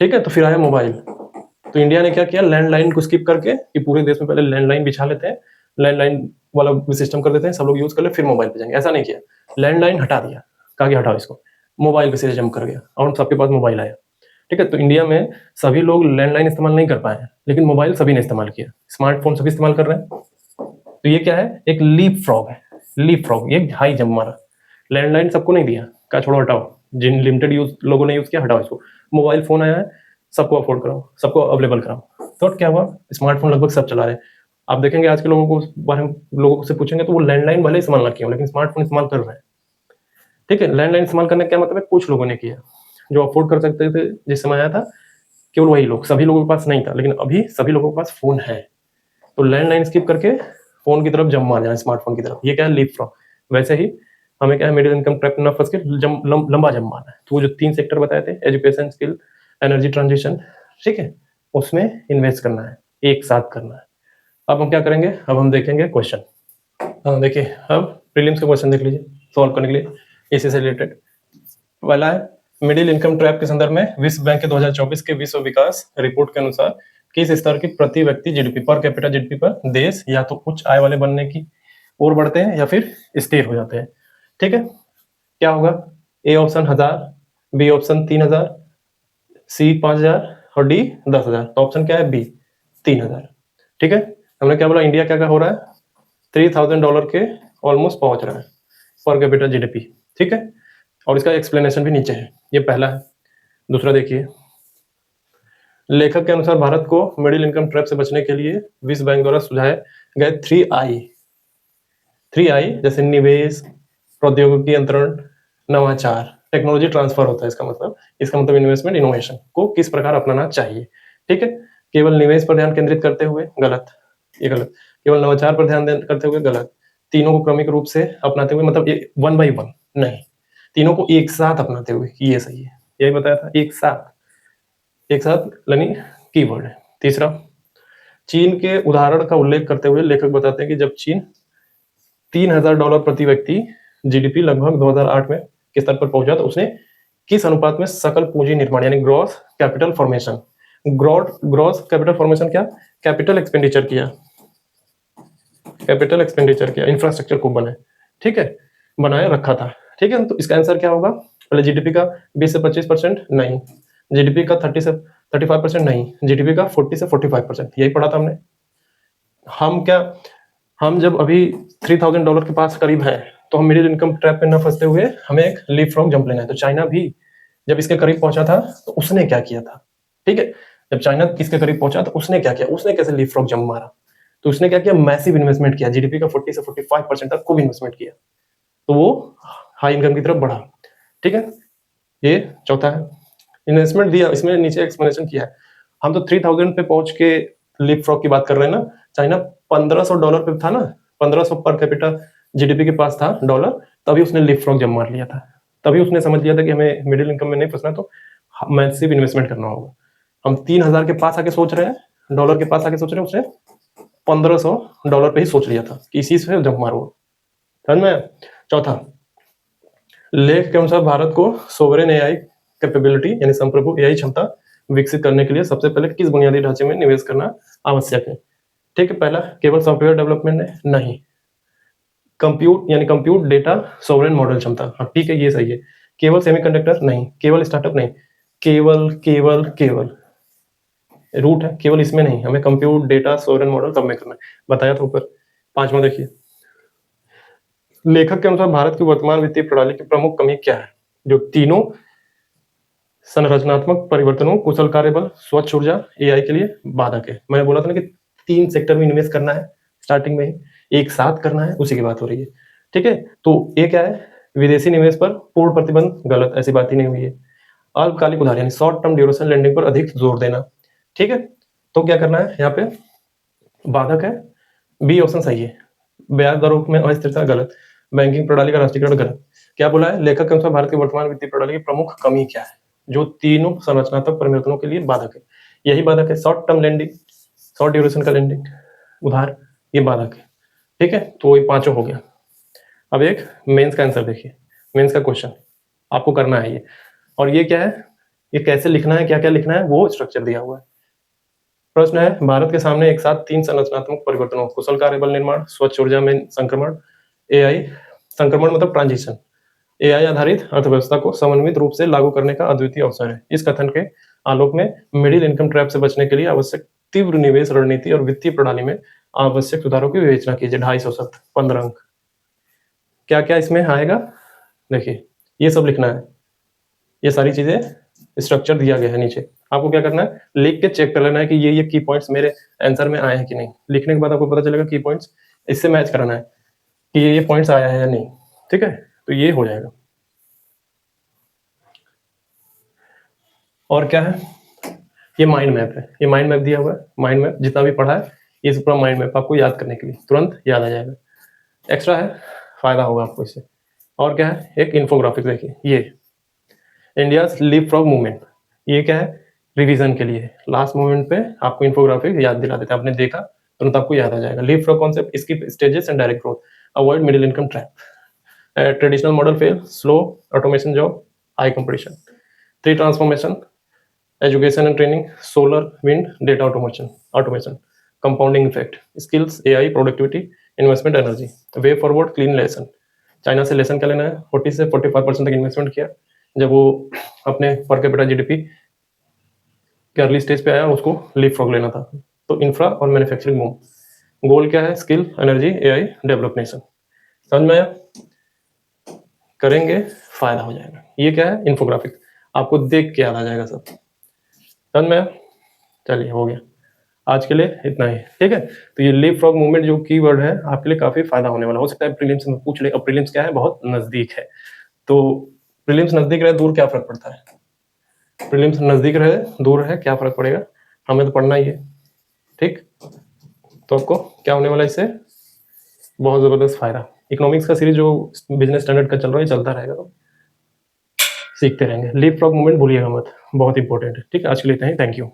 ठीक है, तो फिर आया मोबाइल, तो इंडिया ने क्या किया, लैंडलाइन को स्किप करके, कि पूरे देश में पहले लैंडलाइन बिछा लेते हैं, लैंडलाइन वाला सिस्टम कर देते हैं, सब लोग यूज कर ले, फिर मोबाइल पे जाएंगे। ऐसा नहीं किया, लैंडलाइन हटा दिया, कहा कि हटाओ इसको, मोबाइल पे सीधे जंप कर गया और सबके पास मोबाइल आया। ठीक है, तो इंडिया में सभी लोग लैंडलाइन इस्तेमाल नहीं कर पाए, लेकिन मोबाइल सभी ने इस्तेमाल किया, स्मार्टफोन सभी इस्तेमाल कर रहे हैं। तो ये क्या है, एक लीप फ्रॉग है, लीप फ्रॉग, ये हाई जंप मारा। लैंडलाइन सबको नहीं दिया, कहा छोड़ो हटाओ, जिन लिमिटेड यूज लोगों ने यूज किया हटाओ इसको। मोबाइल फोन आया है, सबको अफोर्ड कराओ, सबको अवेलेबल कराओ। तो क्या हुआ, स्मार्टफोन लगभग सब चला रहे हैं। आप देखेंगे आज के लोगों को बारे में, लोगों से पूछेंगे तो वो लैंडलाइन भले इस्तेमाल ना किया, लेकिन स्मार्टफोन इस्तेमाल कर रहे हैं। ठीक है, लैंडलाइन इस्तेमाल करने का क्या मतलब है, कुछ लोगों ने किया, जो अफोर्ड कर सकते थे जिस समय आया था, केवल वही लोग, सभी लोगों के पास नहीं था, लेकिन अभी सभी लोगों के पास फोन है। तो लैंडलाइन स्किप करके फोन की तरफ जम आ जाए, स्मार्टफोन की तरफ, ये क्या है, लीप फ्रॉग। वैसे ही हमें क्या है, मिडिल इनकम ट्रैप में न फंस के लंबा जम मारना है। तो वो जो 3 सेक्टर बताए थे, एजुकेशन, स्किल, एनर्जी ट्रांजिशन, ठीक है, उसमें इन्वेस्ट करना है, एक साथ करना है। अब हम क्या करेंगे, अब हम देखेंगे क्वेश्चन। हाँ देखिए, अब प्रीलिम्स के क्वेश्चन देख लीजिए सॉल्व करने के लिए, इसी से रिलेटेड। पहला है, मिडिल इनकम ट्रैप के संदर्भ में विश्व बैंक के 2024 के विश्व विकास रिपोर्ट के अनुसार किस स्तर की प्रति व्यक्ति जीडीपी, पर कैपिटा जीडीपी पर देश या तो उच्च आय वाले बनने की ओर बढ़ते हैं या फिर स्थिर हो जाते हैं। ठीक है, क्या होगा, ए ऑप्शन 1000, बी ऑप्शन 3000, सी 5000 और डी 10000। तो ऑप्शन क्या है, बी 3000। ठीक है, हमने क्या बोला, इंडिया क्या क्या हो रहा है, $3000 के ऑलमोस्ट पहुंच रहा है पर कैपिटा जीडीपी। ठीक है, और इसका एक्सप्लेनेशन भी नीचे है, ये पहला है। दूसरा देखिए, लेखक के अनुसार भारत को मिडिल इनकम ट्रैप से बचने के लिए विश्व बैंक द्वारा सुझाए गए 3I जैसे निवेश, प्रौद्योगिकी अंतरण, नवाचार, टेक्नोलॉजी ट्रांसफर होता है इसका मतलब इन्वेस्टमेंट, इनोवेशन को किस प्रकार अपनाना चाहिए। ठीक है, केवल निवेश पर ध्यान केंद्रित करते हुए गलत, ये गलत। केवल नवाचार पर ध्यान करते हुए गलत। तीनों को क्रमिक रूप से अपनाते हुए, मतलब 1 by 1 नहीं, तीनों को एक साथ अपनाते हुए, ये सही है, यही बताया था, एक साथ यानी कीवर्ड है। तीसरा, चीन के उदाहरण का उल्लेख करते हुए लेखक बताते हैं कि जब चीन $3000 प्रति व्यक्ति जीडीपी लगभग 2008 में के स्तर पर पहुंचा, तो उसने किस अनुपात में सकल पूंजी निर्माण यानी gross capital formation, gross capital formation क्या, कैपिटल एक्सपेंडिचर किया, इंफ्रास्ट्रक्चर को बने, ठीक है, बनाए रखा था। ठीक है, तो इसका आंसर क्या होगा, पहले जीडीपी का 20 से 25% नहीं, जीडीपी का 30 से 35% नहीं, जीडीपी का 40 से 45%, यही पढ़ा था हमने। हम जब अभी $3000 के पास करीब है, तो हम मिडिल इनकम ट्रैप पे न फंसते हुए हमें एक लीप फ्रॉग जंप लेना है। तो चाइना भी जब इसके करीब पहुंचा था, तो उसने क्या किया था, ठीक है, जब चाइना इसके करीब पहुंचा तो उसने क्या किया, उसने कैसे लीप फ्रॉग जंप मारा, तो उसने क्या किया, मैसिव इन्वेस्टमेंट किया, जीडीपी का 40 से 45% तक खूब इन्वेस्टमेंट किया, तो वो हाई इनकम की तरफ बढ़ा। ठीक है, ये चौथा है, इन्वेस्टमेंट दिया, इसमें नीचे एक्सप्लेनेशन किया है। हम तो 3000 पे पहुंच के लीप फ्रॉग की बात कर रहे हैं ना, चाइना $1500 पे था ना, 1500 पर कैपिटा जीडीपी के पास था डॉलर, तभी उसने लीप फ्रॉग जम मार लिया था, तभी उसने समझ लिया था कि हमें मिडिल इनकम में नहीं फंसना, तो मैसिव इन्वेस्टमेंट करना होगा। हम 3000 के पास आके सोच रहे हैं, डॉलर के पास आके सोच रहे हैं, उसने $1500 पे ही सोच लिया था कि इसी से जम मारो, समझ में। चौथा, लेख के अनुसार भारत को सोवरेन एआई कैपेबिलिटी यानी संप्रभु एआई क्षमता विकसित करने के लिए सबसे पहले किस बुनियादी ढांचे में निवेश करना आवश्यक है। ठीक है, पहला, केवल सॉफ्टवेयर डेवलपमेंट है, नहीं, कंप्यूट डेटा सोवरेन मॉडल क्षमता, हाँ ठीक है, ये सही है। केवल सेमीकंडक्टर नहीं, केवल स्टार्टअप नहीं, केवल रूट है, केवल इसमें नहीं, हमें कंप्यूट डेटा सोवरेन मॉडल सब में करना है, बताया था ऊपर। पांचवा देखिए, लेखक के अनुसार भारत की वर्तमान वित्तीय प्रणाली की प्रमुख कमी क्या है, जो तीनों संरचनात्मक परिवर्तनों, कुशल कार्यबल, स्वच्छ ऊर्जा, एआई के लिए बाधक है। मैंने बोला था ना कि 3 सेक्टर में इन्वेस्ट करना है, स्टार्टिंग में ही एक साथ करना है, उसी की बात हो रही है। ठीक है, तो ये क्या है, विदेशी निवेश पर पूर्ण प्रतिबंध, गलत, ऐसी बात ही नहीं हुई है। अल्पकालिक उधार यानी शॉर्ट टर्म ड्यूरेशन लेंडिंग पर अधिक जोर देना। ठीक है, तो क्या करना है, यहाँ पे बाधक है, बी ऑप्शन सही है, ब्याज दरों में अस्थिरता, गलत, बैंकिंग प्रणाली का राष्ट्रीयकरण, गलत। क्या बोला है, लेखक के अनुसार भारत की वर्तमान वित्तीय प्रणाली की प्रमुख कमी क्या है, जो तीनों संरचनात्मक परिवर्तनों के लिए बाधक है, यही बाधक है, short term lending, short duration का लेंडिंग, उधार, ये बाधक है। ठीक है, तो ये पांचों हो गया। अब एक मेंस का आंसर देखिए, मेंस का क्वेश्चन आपको करना है ये, और ये क्या है, ये कैसे लिखना है, क्या क्या लिखना है, वो स्ट्रक्चर दिया हुआ है। प्रश्न है, भारत के सामने एक साथ 3 संरचनात्मक परिवर्तनों, कुशल कार्यबल निर्माण, स्वच्छ ऊर्जा में संक्रमण, एआई संक्रमण मतलब ट्रांजिशन, एआई आधारित अर्थव्यवस्था को समन्वित रूप से लागू करने का अद्वितीय अवसर है। इस कथन के आलोक में मिडिल इनकम ट्रैप से बचने के लिए आवश्यक तीव्र निवेश रणनीति और वित्तीय प्रणाली में आवश्यक सुधारों की विवेचना कीजिए। 250 शब्द, 15 अंक। क्या क्या इसमें आएगा, देखिए ये सब लिखना है, ये सारी चीजें स्ट्रक्चर दिया गया है नीचे, आपको क्या करना है, लिख के चेक कर लेना है कि ये की पॉइंट्स मेरे आंसर में आए हैं कि नहीं। लिखने के बाद आपको पता चलेगा की पॉइंट्स इससे मैच कराना है कि ये पॉइंट्स आया है या नहीं। ठीक है, तो ये हो जाएगा। और क्या है, ये माइंड मैप है, ये माइंड मैप दिया हुआ है, माइंड मैप जितना भी पढ़ा है ये सब पूरा माइंड मैप आपको याद करने के लिए, तुरंत याद आ जाएगा। एक्स्ट्रा है, फायदा होगा आपको इससे। और क्या है, एक इन्फोग्राफिक देखिए, ये इंडिया लीप फ्रॉग मूवमेंट, ये क्या है, रिवीजन के लिए लास्ट मोमेंट पे आपको इन्फोग्राफिक याद दिला देता है, आपने देखा तुरंत आपको याद आ जाएगा। Leapfrog concept, skip stages and direct growth, avoid middle income trap, traditional model fail, slow automation job, high competition, 3 transformation, education and training, solar, wind, data automation, compounding effect, skills, AI, productivity, investment, energy, way forward, clean lesson. China से lesson क्या लेना है, 40 से 45% तक investment किया, जब वो अपने पर कैपिटा जीडीपी के अर्ली स्टेज पे आया, उसको लीप फ्रॉग लेना था। तो इंफ्रा और मैन्युफैक्चरिंग बूम, गोल क्या है, skill, energy, AI, develop nation. समझ में आया, करेंगे फायदा हो जाएगा। ये क्या है, इन्फोग्राफिक, आपको देख के याद आ जाएगा सब। समझ में आया, चलिए हो गया, आज के लिए इतना ही, ठीक है। तो ये लीप फ्रॉग मूवमेंट जो कीवर्ड है आपके लिए काफी फायदा होने वाला, हो सकता है प्रीलिम्स में पूछ ले। अब प्रीलिम्स क्या है, बहुत नजदीक है, तो प्रीलिम्स नजदीक रहे दूर क्या फर्क पड़ता है, प्रीलिम्स नजदीक रहे दूर है क्या फर्क पड़ेगा, हमें तो पढ़ना ही है, ठीक। तो आपको क्या होने वाला है इससे, बहुत जबरदस्त फायदा। इकोनॉमिक्स का सीरीज जो बिजनेस स्टैंडर्ड का चल रहा है चलता रहेगा, तो सीखते रहेंगे। लीप फ्रॉग मूवमेंट भूलिएगा मत, बहुत इंपॉर्टेंट है, ठीक है। आज के लिए इतना ही, थैंक यू।